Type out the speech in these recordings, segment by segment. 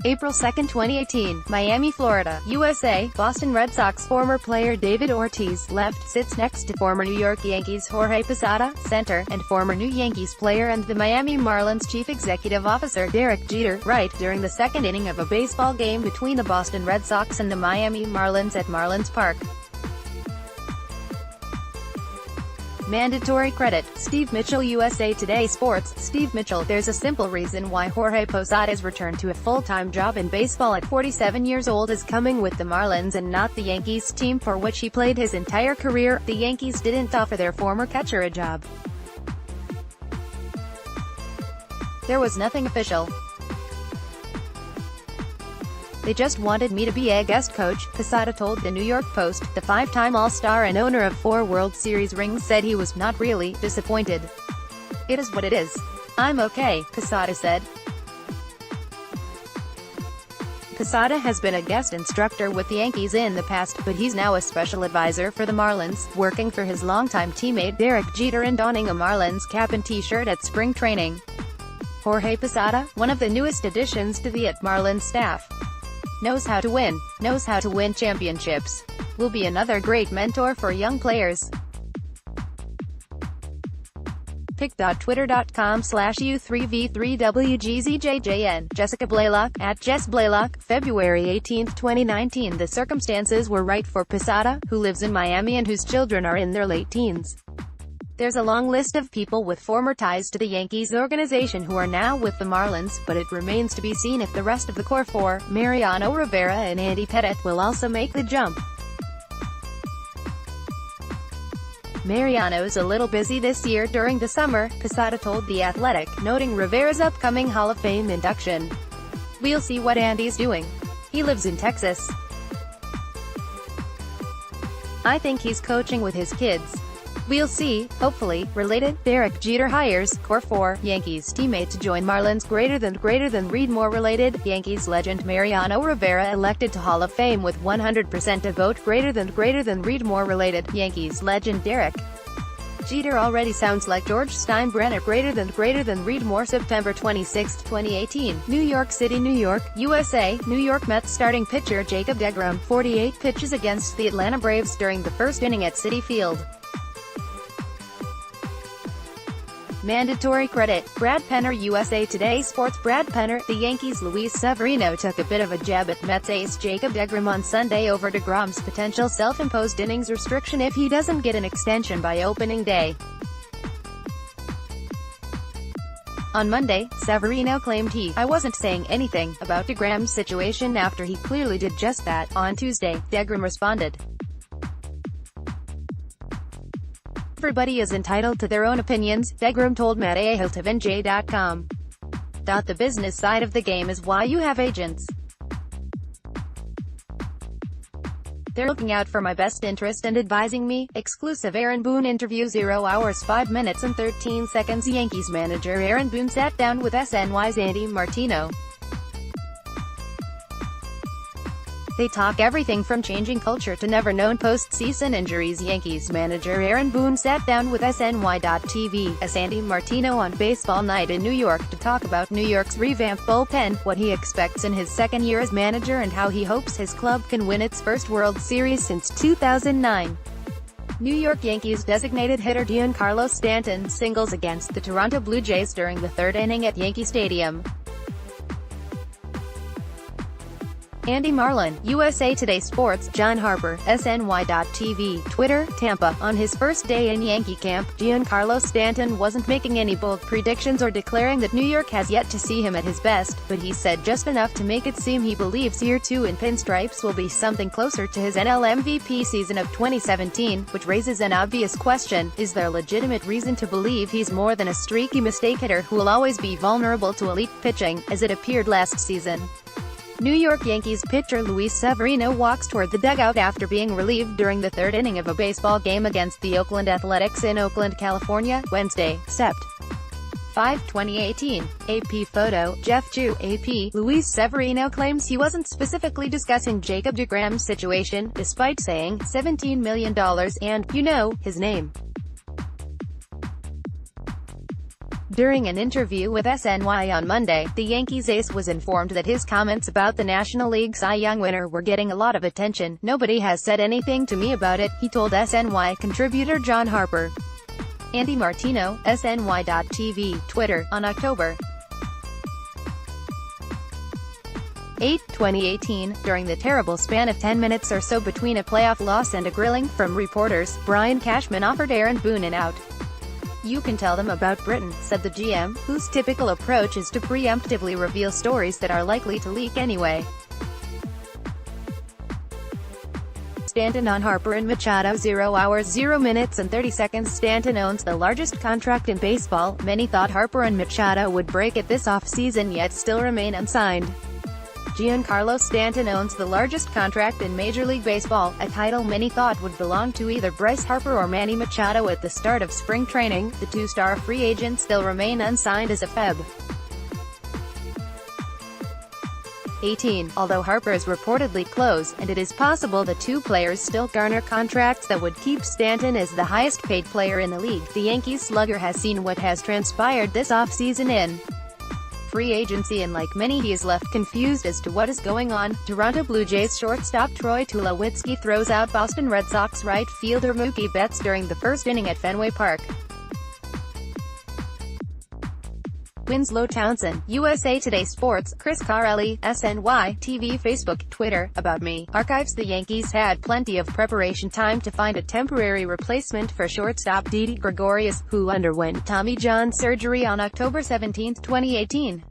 April 2, 2018, Miami, Florida, USA. Boston Red Sox former player David Ortiz, left, sits next to former New York Yankees Jorge Posada, center, and former New Yankees player and the Miami Marlins chief executive officer Derek Jeter, right, during the second inning of a baseball game between the Boston Red Sox and the Miami Marlins at Marlins Park. Mandatory credit. Steve Mitchell, USA Today Sports. Steve Mitchell, there's a simple reason why Jorge Posada's return to a full-time job in baseball at 47 years old is coming with the Marlins and not the Yankees, team for which he played his entire career. The Yankees didn't offer their former catcher a job. There was nothing official. They just wanted me to be a guest coach, Posada told the New York Post. The five-time All-Star and owner of 4 World Series rings said he was not really disappointed. "It is what it is. I'm okay," Posada said. Posada has been a guest instructor with the Yankees in the past, but he's now a special advisor for the Marlins, working for his longtime teammate Derek Jeter and donning a Marlins cap and t-shirt at spring training. Jorge Posada, one of the newest additions to the Marlins staff, knows how to win championships. Will be another great mentor for young players. pic.twitter.com/u3v3wgzjjn. Jessica Blaylock, @JessBlaylock, February 18, 2019. The circumstances were right for Posada, who lives in Miami and whose children are in their late teens. There's a long list of people with former ties to the Yankees organization who are now with the Marlins, but it remains to be seen if the rest of the core four, Mariano Rivera and Andy Pettitte, will also make the jump. "Mariano's a little busy this year during the summer," Posada told The Athletic, noting Rivera's upcoming Hall of Fame induction. "We'll see what Andy's doing. He lives in Texas. I think he's coaching with his kids. We'll see." Hopefully, related, Derek Jeter hires core 4 Yankees teammate to join Marlins greater than read more related, Yankees legend Mariano Rivera elected to Hall of Fame with 100% of vote greater than read more related, Yankees legend Derek Jeter already sounds like George Steinbrenner greater than read more. September 26, 2018, New York City, New York, USA. New York Mets starting pitcher Jacob deGrom, 48 pitches against the Atlanta Braves during the first inning at Citi Field. Mandatory credit. Brad Penner, USA Today Sports. Brad Penner, the Yankees' Luis Severino took a bit of a jab at Mets ace Jacob deGrom on Sunday over deGrom's potential self-imposed innings restriction if he doesn't get an extension by opening day. On Monday, Severino claimed I wasn't saying anything about deGrom's situation after he clearly did just that. On Tuesday, deGrom responded, "Everybody is entitled to their own opinions," deGrom told Matt Ahilt of NJ.com. "The business side of the game is why you have agents. They're looking out for my best interest and advising me." Exclusive Aaron Boone interview. 0 hours 5 minutes and 13 seconds. Yankees manager Aaron Boone sat down with SNY's Andy Martino. They talk everything from changing culture to never-known postseason injuries. Yankees manager Aaron Boone sat down with SNY.TV's Andy Martino on Baseball Night in New York to talk about New York's revamped bullpen, what he expects in his second year as manager and how he hopes his club can win its first World Series since 2009. New York Yankees designated hitter Giancarlo Stanton singles against the Toronto Blue Jays during the third inning at Yankee Stadium. Andy Marlin, USA Today Sports. John Harper, SNY.TV, Twitter, Tampa. On his first day in Yankee camp, Giancarlo Stanton wasn't making any bold predictions or declaring that New York has yet to see him at his best, but he said just enough to make it seem he believes year 2 in pinstripes will be something closer to his NL MVP season of 2017, which raises an obvious question: is there legitimate reason to believe he's more than a streaky mistake hitter who will always be vulnerable to elite pitching, as it appeared last season? New York Yankees pitcher Luis Severino walks toward the dugout after being relieved during the third inning of a baseball game against the Oakland Athletics in Oakland, California, Wednesday, Sept. 5, 2018. AP photo, Jeff Chu, AP. Luis Severino claims he wasn't specifically discussing Jacob deGrom's situation, despite saying $17 million and, his name. During an interview with SNY on Monday, the Yankees ace was informed that his comments about the National League Cy Young winner were getting a lot of attention. "Nobody has said anything to me about it," he told SNY contributor John Harper. Andy Martino, SNY.TV, Twitter, on October 8, 2018, during the terrible span of 10 minutes or so between a playoff loss and a grilling from reporters, Brian Cashman offered Aaron Boone an out. "You can tell them about Britain," said the GM, whose typical approach is to preemptively reveal stories that are likely to leak anyway. Stanton on Harper and Machado. 0 hours 0 minutes and 30 seconds. Stanton owns the largest contract in baseball. Many thought Harper and Machado would break it this offseason yet still remain unsigned. Giancarlo Stanton owns the largest contract in Major League Baseball, a title many thought would belong to either Bryce Harper or Manny Machado at the start of spring training. The two-star free agent still remain unsigned as of Feb. 18, although Harper is reportedly close, and it is possible the two players still garner contracts that would keep Stanton as the highest-paid player in the league. The Yankees slugger has seen what has transpired this offseason in free agency, and like many he is left confused as to what is going on. Toronto Blue Jays shortstop Troy Tulowitzki throws out Boston Red Sox right fielder Mookie Betts during the first inning at Fenway Park. Winslow Townsend, USA Today Sports, Chris Carelli, SNY, TV, Facebook, Twitter, About Me, Archives. The Yankees had plenty of preparation time to find a temporary replacement for shortstop Didi Gregorius, who underwent Tommy John surgery on October 17, 2018.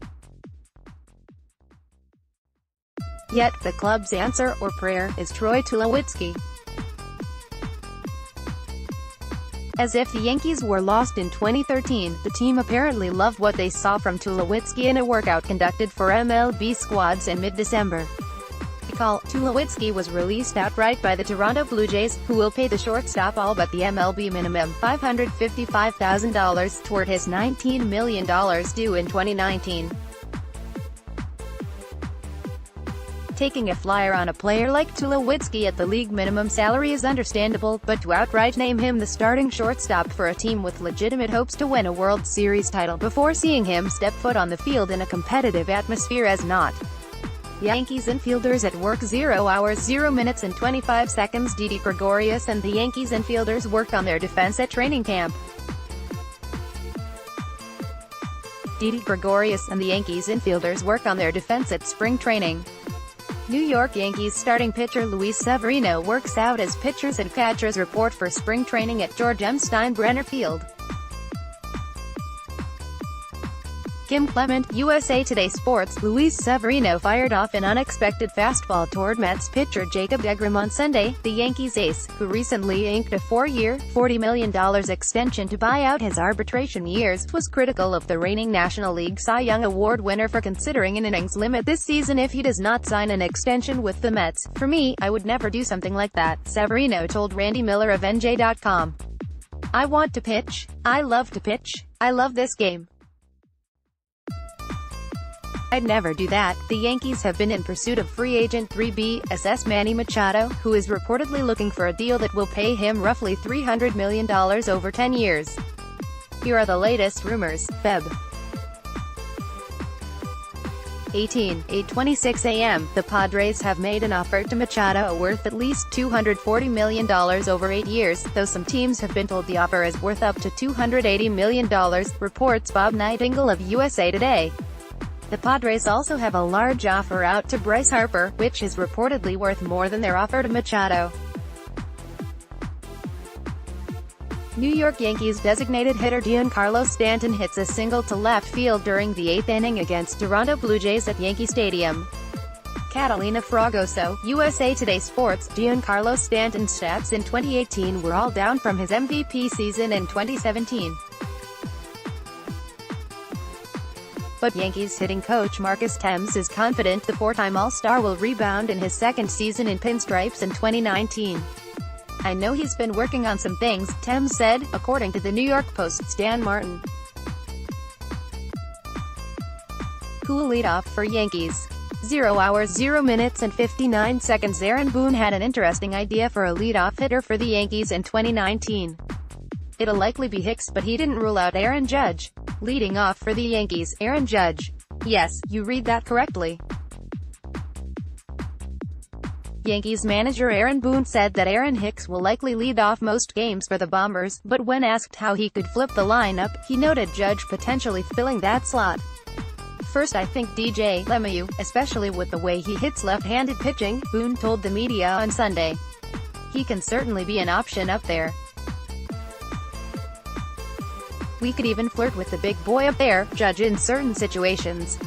Yet, the club's answer, or prayer, is Troy Tulowitzki. As if the Yankees were lost in 2013, the team apparently loved what they saw from Tulowitzki in a workout conducted for MLB squads in mid-December. Recall, Tulowitzki was released outright by the Toronto Blue Jays, who will pay the shortstop all but the MLB minimum, $555,000, toward his $19 million due in 2019. Taking a flyer on a player like Tulowitzki at the league minimum salary is understandable, but to outright name him the starting shortstop for a team with legitimate hopes to win a World Series title before seeing him step foot on the field in a competitive atmosphere is not. Yankees infielders at work. 0 hours 0 minutes and 25 seconds. Didi Gregorius and the Yankees infielders worked on their defense at training camp. Didi Gregorius and the Yankees infielders work on their defense at spring training. New York Yankees starting pitcher Luis Severino works out as pitchers and catchers report for spring training at George M. Steinbrenner Field. Kim Clement, USA Today Sports. Luis Severino fired off an unexpected fastball toward Mets pitcher Jacob DeGrom on Sunday. The Yankees ace, who recently inked a 4-year, $40 million extension to buy out his arbitration years, was critical of the reigning National League Cy Young Award winner for considering an innings limit this season if he does not sign an extension with the Mets. "For me, I would never do something like that," Severino told Randy Miller of NJ.com. "I want to pitch. I love to pitch. I love this game. I'd never do that." The Yankees have been in pursuit of free agent 3B/SS Manny Machado, who is reportedly looking for a deal that will pay him roughly $300 million over 10 years. Here are the latest rumors. Feb. 18, 8:26 a.m. The Padres have made an offer to Machado worth at least $240 million over 8 years, though some teams have been told the offer is worth up to $280 million, reports Bob Nightingale of USA Today. The Padres also have a large offer out to Bryce Harper, which is reportedly worth more than their offer to Machado. New York Yankees designated hitter Giancarlo Stanton hits a single to left field during the 8th inning against Toronto Blue Jays at Yankee Stadium. Catalina Fragoso, USA Today Sports. Giancarlo Stanton's stats in 2018 were all down from his MVP season in 2017. But Yankees hitting coach Marcus Thames is confident the four-time All-Star will rebound in his second season in pinstripes in 2019. "I know he's been working on some things," Thames said, according to the New York Post's Dan Martin. Who will lead off for Yankees? 0 hours 0 minutes and 59 seconds. Aaron Boone had an interesting idea for a leadoff hitter for the Yankees in 2019. It'll likely be Hicks, but he didn't rule out Aaron Judge. Leading off for the Yankees, Aaron Judge. Yes, you read that correctly. Yankees manager Aaron Boone said that Aaron Hicks will likely lead off most games for the Bombers, but when asked how he could flip the lineup, he noted Judge potentially filling that slot. First, I think DJ LeMahieu, especially with the way he hits left-handed pitching, Boone told the media on Sunday. He can certainly be an option up there. We could even flirt with the big boy up there, Judge, in certain situations.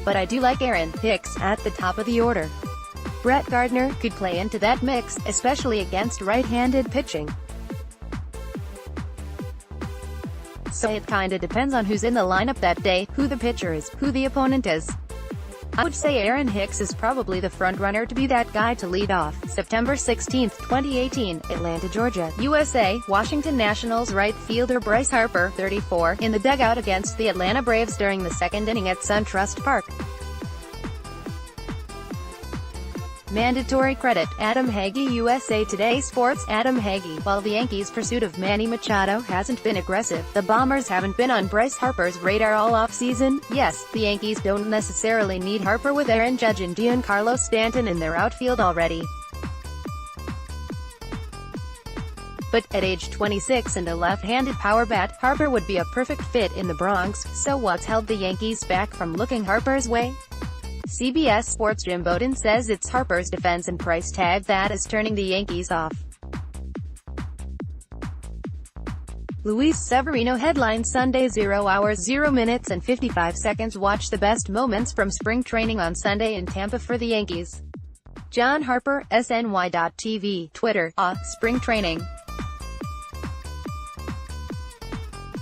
But I do like Aaron Hicks at the top of the order. Brett Gardner could play into that mix, especially against right-handed pitching. So it kinda depends on who's in the lineup that day, who the pitcher is, who the opponent is. I would say Aaron Hicks is probably the front-runner to be that guy to lead off. September 16, 2018, Atlanta, Georgia, USA. Washington Nationals right fielder Bryce Harper, 34, in the dugout against the Atlanta Braves during the second inning at SunTrust Park. Mandatory credit, Adam Hagee. USA Today Sports. Adam Hagee. While the Yankees' pursuit of Manny Machado hasn't been aggressive, the Bombers haven't been on Bryce Harper's radar all off-season. Yes, the Yankees don't necessarily need Harper with Aaron Judge and Giancarlo Stanton in their outfield already. But at age 26 and a left-handed power bat, Harper would be a perfect fit in the Bronx. So what's held the Yankees back from looking Harper's way? CBS Sports' Jim Bowden says it's Harper's defense and price tag that is turning the Yankees off. Luis Severino headline Sunday 0 hours 0 minutes and 55 seconds. Watch the best moments from spring training on Sunday in Tampa for the Yankees. John Harper, SNY.TV, Twitter, spring training.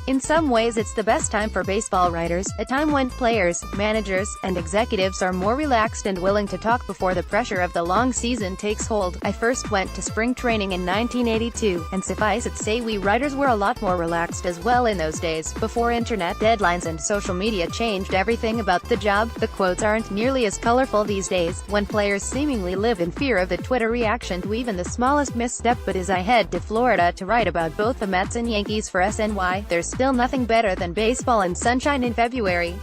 In some ways it's the best time for baseball writers, a time when players, managers, and executives are more relaxed and willing to talk before the pressure of the long season takes hold. I first went to spring training in 1982, and suffice it to say we writers were a lot more relaxed as well in those days, before internet deadlines and social media changed everything about the job. The quotes aren't nearly as colorful these days, when players seemingly live in fear of the Twitter reaction to even the smallest misstep. But as I head to Florida to write about both the Mets and Yankees for SNY, there's still nothing better than baseball and sunshine in February.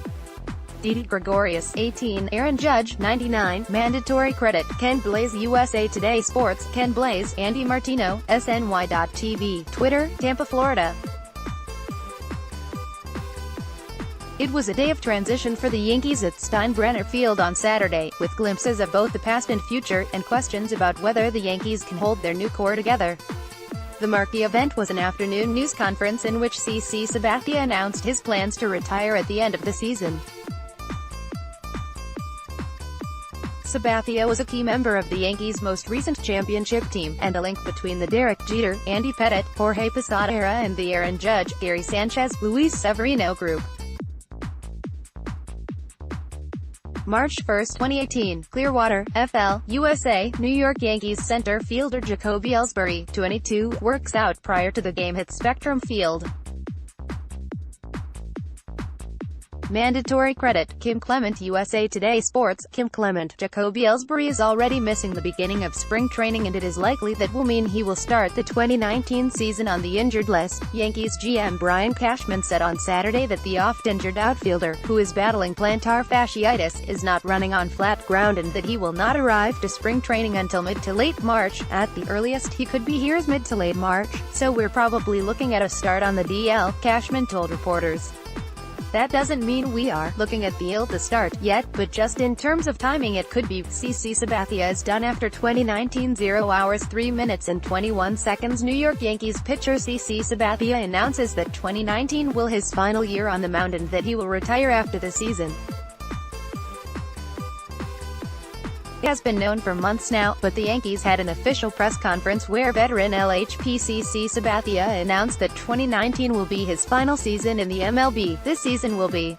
Didi Gregorius, 18, Aaron Judge, 99, mandatory credit, Ken Blaze. USA Today Sports, Ken Blaze, Andy Martino, SNY.TV, Twitter, Tampa, Florida. It was a day of transition for the Yankees at Steinbrenner Field on Saturday, with glimpses of both the past and future, and questions about whether the Yankees can hold their new core together. The marquee event was an afternoon news conference in which CC Sabathia announced his plans to retire at the end of the season. Sabathia was a key member of the Yankees' most recent championship team, and a link between the Derek Jeter, Andy Pettitte, Jorge Posada era and the Aaron Judge, Gary Sanchez, Luis Severino group. March 1, 2018, Clearwater, FL, USA, New York Yankees center fielder Jacoby Ellsbury, 22, works out prior to the game at Spectrum Field. Mandatory credit, Kim Clement. USA Today Sports, Kim Clement. Jacoby Ellsbury is already missing the beginning of spring training, and it is likely that will mean he will start the 2019 season on the injured list. Yankees GM Brian Cashman said on Saturday that the oft-injured outfielder, who is battling plantar fasciitis, is not running on flat ground and that he will not arrive to spring training until mid to late March. At the earliest he could be here is mid to late March, so we're probably looking at a start on the DL, Cashman told reporters. That doesn't mean we are looking at the ill to start yet, but just in terms of timing it could be. CC Sabathia is done after 2019. 0 hours 3 minutes and 21 seconds. New York Yankees pitcher CC Sabathia announces that 2019 will his final year on the mound and that he will retire after the season. It has been known for months now, but the Yankees had an official press conference where veteran LHP CC Sabathia announced that 2019 will be his final season in the MLB. This season will be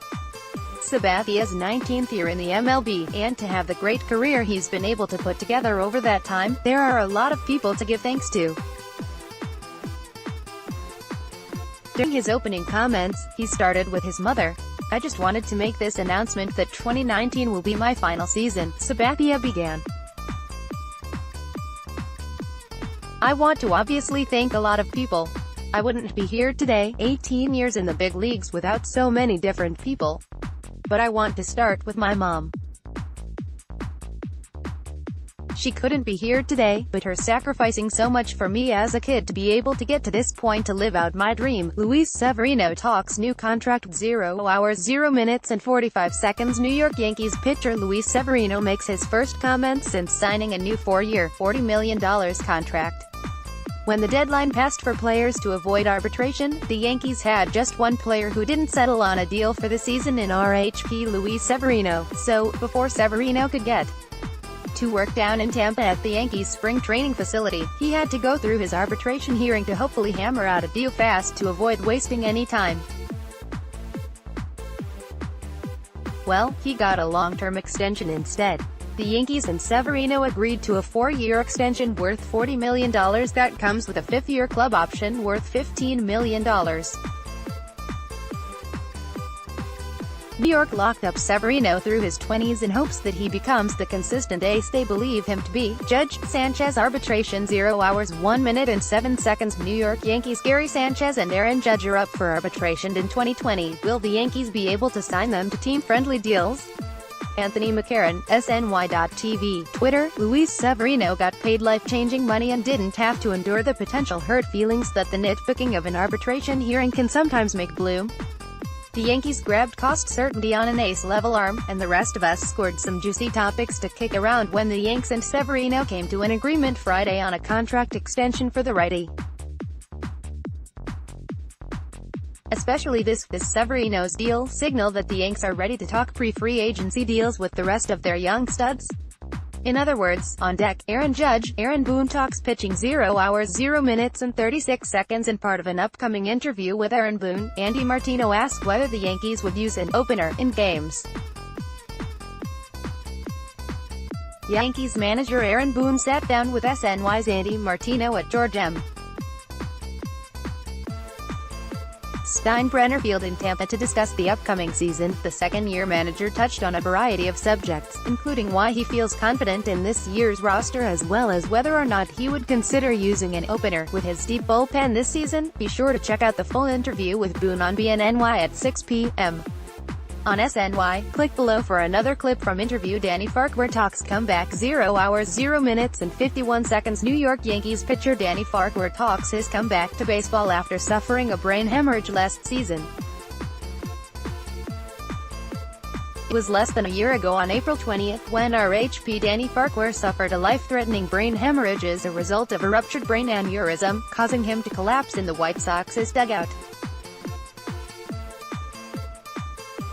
Sabathia's 19th year in the MLB, and to have the great career he's been able to put together over that time, there are a lot of people to give thanks to. During his opening comments, he started with his mother. I just wanted to make this announcement that 2019 will be my final season, Sabathia began. I want to obviously thank a lot of people. I wouldn't be here today, 18 years in the big leagues without so many different people. But I want to start with my mom. She couldn't be here today, but her sacrificing so much for me as a kid to be able to get to this point to live out my dream. Luis Severino talks new contract. 0 hours 0 minutes and 45 seconds. New York Yankees pitcher Luis Severino makes his first comments since signing a new 4-year, $40 million contract. When the deadline passed for players to avoid arbitration, the Yankees had just one player who didn't settle on a deal for the season in RHP Luis Severino. So, before Severino could get to work down in Tampa at the Yankees spring training facility, he had to go through his arbitration hearing to hopefully hammer out a deal fast to avoid wasting any time. Well, he got a long-term extension instead. The Yankees and Severino agreed to a 4-year extension worth $40 million that comes with a 5th-year club option worth $15 million. New York locked up Severino through his 20s in hopes that he becomes the consistent ace they believe him to be. Judge Sanchez arbitration. 0 hours 1 minute and 7 seconds. New York Yankees Gary Sanchez and Aaron Judge are up for arbitration in 2020. Will the Yankees be able to sign them to team-friendly deals? Anthony McCarron, SNY.TV, Twitter. Luis Severino got paid life-changing money and didn't have to endure the potential hurt feelings that the nitpicking of an arbitration hearing can sometimes make bloom. The Yankees grabbed cost certainty on an ace-level arm, and the rest of us scored some juicy topics to kick around when the Yanks and Severino came to an agreement Friday on a contract extension for the righty. Especially this Severino's deal signal that the Yanks are ready to talk pre-free agency deals with the rest of their young studs. In other words, on deck, Aaron Judge. Aaron Boone talks pitching. 0 hours 0 minutes and 36 seconds. In part of an upcoming interview with Aaron Boone, Andy Martino asked whether the Yankees would use an opener in games. Yankees manager Aaron Boone sat down with SNY's Andy Martino at George M. Steinbrenner Field in Tampa to discuss the upcoming season. The second-year manager touched on a variety of subjects, including why he feels confident in this year's roster as well as whether or not he would consider using an opener with his deep bullpen this season. Be sure to check out the full interview with Boone on BNNY at 6 p.m. on SNY. Click below for another clip from interview. Danny Farquhar talks comeback. 0 hours 0 minutes and 51 seconds. New York Yankees pitcher Danny Farquhar talks his comeback to baseball after suffering a brain hemorrhage last season. It was less than a year ago on April 20th when RHP Danny Farquhar suffered a life-threatening brain hemorrhage as a result of a ruptured brain aneurysm, causing him to collapse in the White Sox's dugout.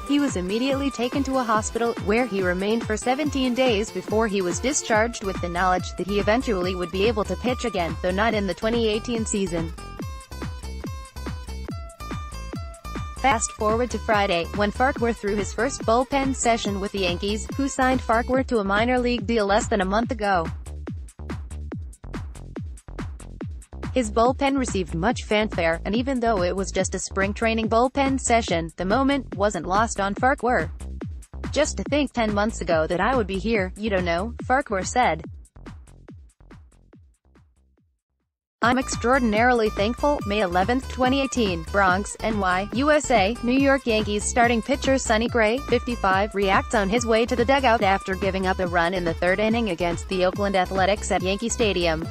He was immediately taken to a hospital, where he remained for 17 days before he was discharged with the knowledge that he eventually would be able to pitch again, though not in the 2018 season. Fast forward to Friday, when Farquhar threw his first bullpen session with the Yankees, who signed Farquhar to a minor league deal less than a month ago. His bullpen received much fanfare, and even though it was just a spring training bullpen session, the moment wasn't lost on Farquhar. "Just to think 10 months ago that I would be here, you don't know," Farquhar said. "I'm extraordinarily thankful." May 11, 2018, Bronx, NY, USA. New York Yankees starting pitcher Sonny Gray, 55, reacts on his way to the dugout after giving up a run in the third inning against the Oakland Athletics at Yankee Stadium.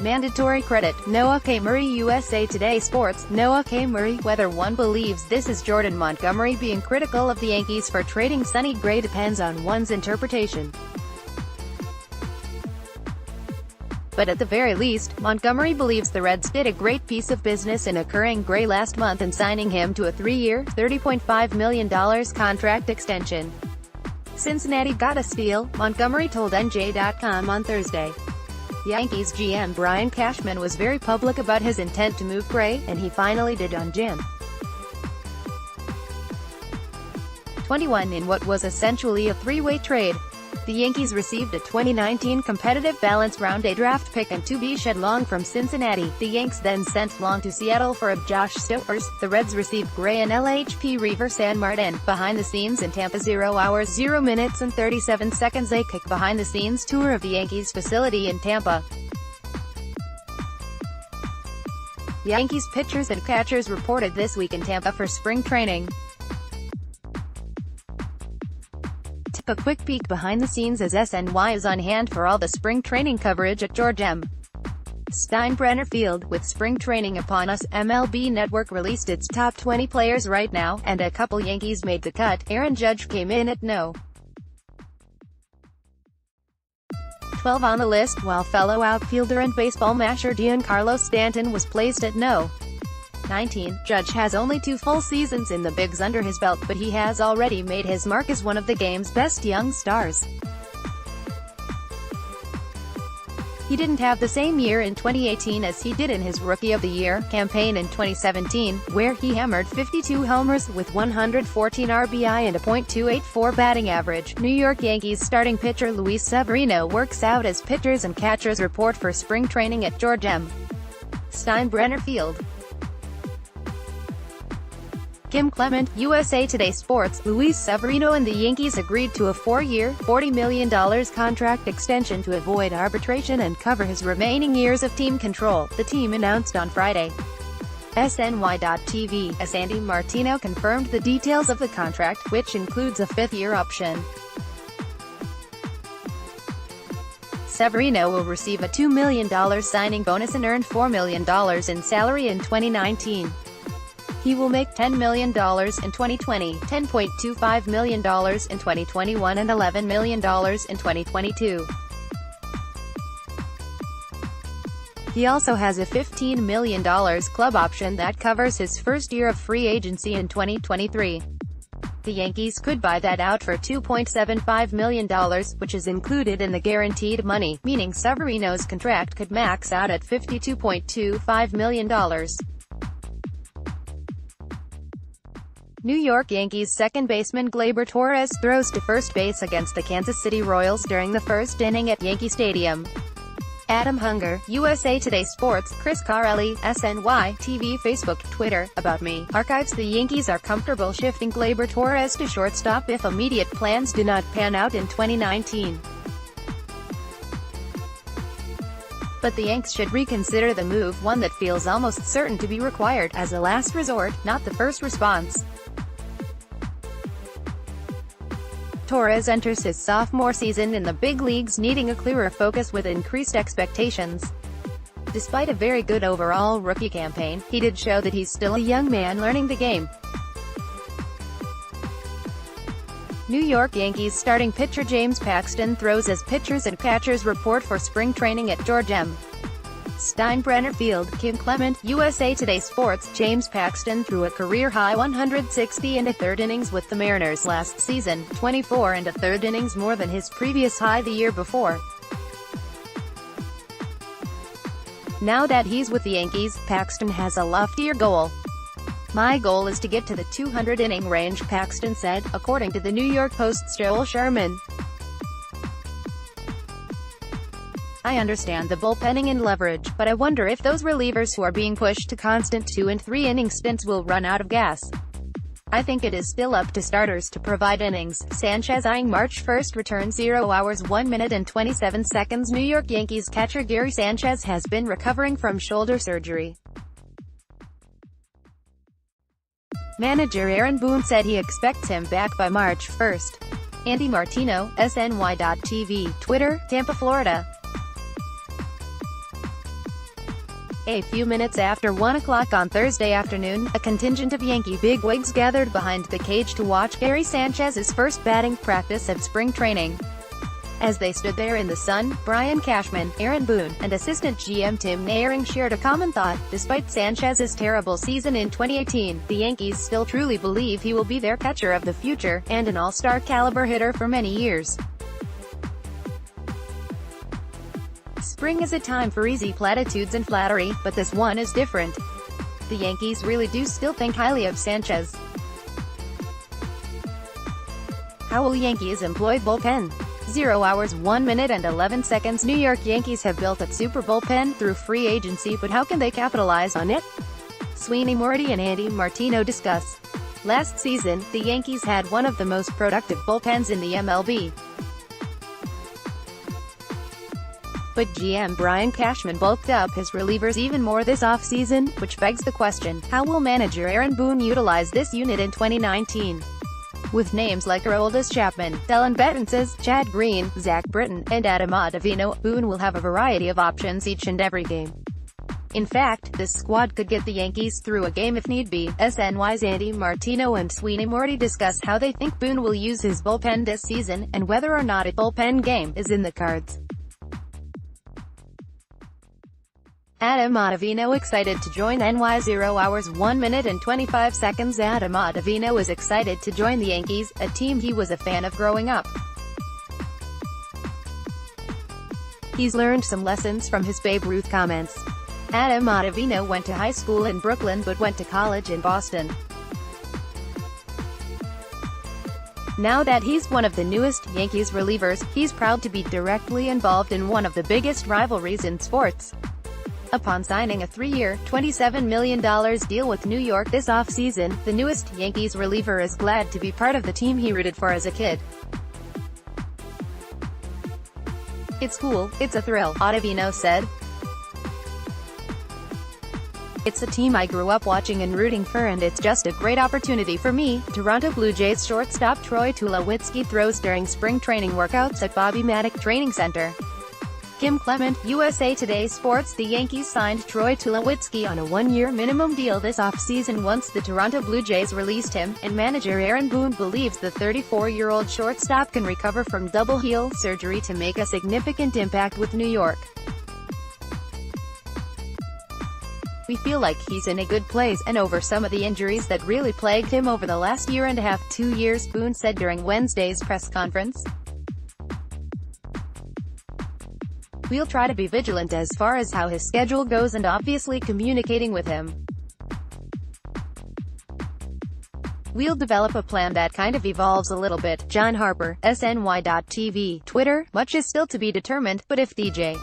Mandatory credit. Noah K. Murray. USA Today Sports. Noah K. Murray. Whether one believes this is Jordan Montgomery being critical of the Yankees for trading Sonny Gray depends on one's interpretation. But at the very least, Montgomery believes the Reds did a great piece of business in acquiring Gray last month and signing him to a 3-year, $30.5 million contract extension. "Cincinnati got a steal," Montgomery told NJ.com on Thursday. Yankees GM Brian Cashman was very public about his intent to move Gray, and he finally did on June 21 in what was essentially a three-way trade. The Yankees received a 2019 competitive balance round A draft pick and 2B shed Long from Cincinnati. The Yanks then sent Long to Seattle for a Josh Stowers. The Reds received Gray and LHP Reaver San Martin. Behind the scenes in Tampa. 0 hours 0 minutes and 37 seconds. A quick behind-the-scenes tour of the Yankees facility in Tampa. Yankees pitchers and catchers reported this week in Tampa for spring training. Tip: a quick peek behind the scenes as SNY is on hand for all the spring training coverage at George M. Steinbrenner Field. With spring training upon us, MLB Network released its top 20 players right now, and a couple Yankees made the cut. Aaron Judge came in at No. 12 on the list, while fellow outfielder and baseball masher Giancarlo Stanton was placed at No. 19. Judge has only 2 full seasons in the bigs under his belt, but he has already made his mark as one of the game's best young stars. He didn't have the same year in 2018 as he did in his Rookie of the Year campaign in 2017, where he hammered 52 homers with 114 RBI and a .284 batting average. New York Yankees starting pitcher Luis Severino works out as pitchers and catchers report for spring training at George M. Steinbrenner Field. Kim Clement, USA Today Sports. Luis Severino and the Yankees agreed to a 4-year, $40 million contract extension to avoid arbitration and cover his remaining years of team control, the team announced on Friday. SNY.TV. Andy Martino confirmed the details of the contract, which includes a 5th-year option. Severino will receive a $2 million signing bonus and earn $4 million in salary in 2019. He will make $10 million in 2020, $10.25 million in 2021 and $11 million in 2022. He also has a $15 million club option that covers his first year of free agency in 2023. The Yankees could buy that out for $2.75 million, which is included in the guaranteed money, meaning Severino's contract could max out at $52.25 million. New York Yankees second baseman Gleyber Torres throws to first base against the Kansas City Royals during the first inning at Yankee Stadium. Adam Hunger, USA Today Sports. Chris Carelli, SNY, TV, Facebook, Twitter. About Me. Archives. The Yankees are comfortable shifting Gleyber Torres to shortstop if immediate plans do not pan out in 2019. But the Yanks should reconsider the move, one that feels almost certain to be required, as a last resort, not the first response. Torres enters his sophomore season in the big leagues needing a clearer focus with increased expectations. Despite a very good overall rookie campaign, he did show that he's still a young man learning the game. New York Yankees starting pitcher James Paxton throws as pitchers and catchers report for spring training at George M. Steinbrenner Field. Kim Clement, USA Today Sports. James Paxton threw a career-high 160 1/3 innings with the Mariners last season, 24 1/3 innings more than his previous high the year before. Now that he's with the Yankees, Paxton has a loftier goal. "My goal is to get to the 200-inning range," Paxton said, according to the New York Post's Joel Sherman. "I understand the bullpenning and leverage, but I wonder if those relievers who are being pushed to constant 2- and 3-inning stints will run out of gas. I think it is still up to starters to provide innings." Sanchez eyeing March 1st return. 0 hours 1 minute and 27 seconds. New York Yankees catcher Gary Sanchez has been recovering from shoulder surgery. Manager Aaron Boone said he expects him back by March 1st. Andy Martino, SNY.TV, Twitter, Tampa, Florida. A few minutes after 1 o'clock on Thursday afternoon, a contingent of Yankee bigwigs gathered behind the cage to watch Gary Sanchez's first batting practice at spring training. As they stood there in the sun, Brian Cashman, Aaron Boone, and assistant GM Tim Naehring shared a common thought: despite Sanchez's terrible season in 2018, the Yankees still truly believe he will be their catcher of the future, and an all-star caliber hitter for many years. Spring is a time for easy platitudes and flattery, but this one is different. The Yankees really do still think highly of Sanchez. How will Yankees employ bullpen? 0 hours 1 minute and 11 seconds. New York Yankees have built a super bullpen through free agency, but how can they capitalize on it? Sweeney Morty and Andy Martino discuss. Last season, the Yankees had one of the most productive bullpens in the MLB. But GM Brian Cashman bulked up his relievers even more this offseason, which begs the question, how will manager Aaron Boone utilize this unit in 2019? With names like Aroldis Chapman, Dellin Betances, Chad Green, Zach Britton, and Adam Ottavino, Boone will have a variety of options each and every game. In fact, this squad could get the Yankees through a game if need be. SNY's Andy Martino and Sweeney Morty discuss how they think Boone will use his bullpen this season, and whether or not a bullpen game is in the cards. Adam Ottavino excited to join NY 0 hours 1 minute and 25 seconds. Adam Ottavino is excited to join the Yankees, a team he was a fan of growing up. He's learned some lessons from his Babe Ruth comments. Adam Ottavino went to high school in Brooklyn but went to college in Boston. Now that he's one of the newest Yankees relievers, he's proud to be directly involved in one of the biggest rivalries in sports. Upon signing a 3-year, $27 million deal with New York this offseason, the newest Yankees reliever is glad to be part of the team he rooted for as a kid. "It's cool, it's a thrill," Ottavino said. "It's a team I grew up watching and rooting for, and it's just a great opportunity for me." Toronto Blue Jays shortstop Troy Tulowitzki throws during spring training workouts at Bobby Matic Training Center. Kim Clement, USA Today Sports. The Yankees signed Troy Tulowitzki on a 1-year minimum deal this offseason once the Toronto Blue Jays released him, and manager Aaron Boone believes the 34-year-old shortstop can recover from double heel surgery to make a significant impact with New York. "We feel like he's in a good place, and over some of the injuries that really plagued him over the last year and a half, 2 years, Boone said during Wednesday's press conference. "We'll try to be vigilant as far as how his schedule goes and obviously communicating with him. We'll develop a plan that kind of evolves a little bit." John Harper, SNY.TV, Twitter. "Much is still to be determined, but if DJ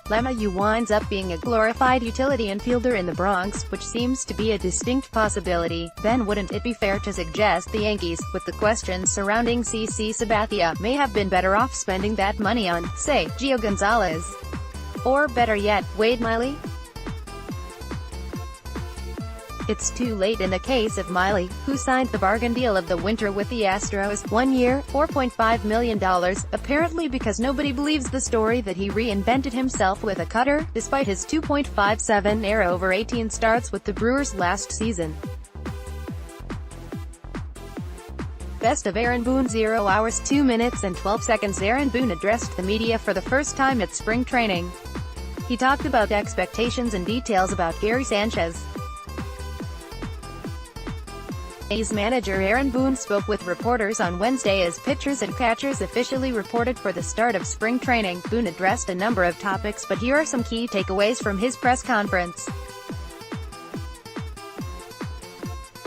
LeMahieu winds up being a glorified utility infielder in the Bronx, which seems to be a distinct possibility, then wouldn't it be fair to suggest the Yankees, with the questions surrounding CC Sabathia, may have been better off spending that money on, say, Gio Gonzalez? Or better yet, Wade Miley? It's too late in the case of Miley, who signed the bargain deal of the winter with the Astros, 1 year, $4.5 million, apparently because nobody believes the story that he reinvented himself with a cutter, despite his 2.57 ERA over 18 starts with the Brewers last season. Best of Aaron Boone. 0 hours 2 minutes and 12 seconds. Aaron Boone addressed the media for the first time at spring training. He talked about expectations and details about Gary Sanchez. A's manager Aaron Boone spoke with reporters on Wednesday as pitchers and catchers officially reported for the start of spring training. Boone addressed a number of topics, but here are some key takeaways from his press conference.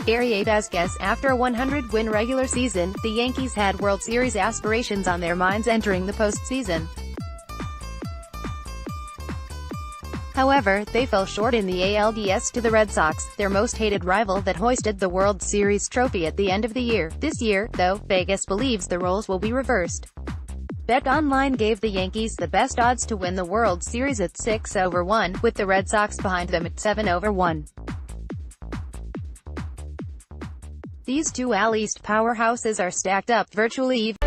Gary Vasquez. After a 100-win regular season, the Yankees had World Series aspirations on their minds entering the postseason. However, they fell short in the ALDS to the Red Sox, their most hated rival that hoisted the World Series trophy at the end of the year. This year, though, Vegas believes the roles will be reversed. BetOnline gave the Yankees the best odds to win the World Series at 6/1, with the Red Sox behind them at 7/1. These two AL East powerhouses are stacked up virtually even.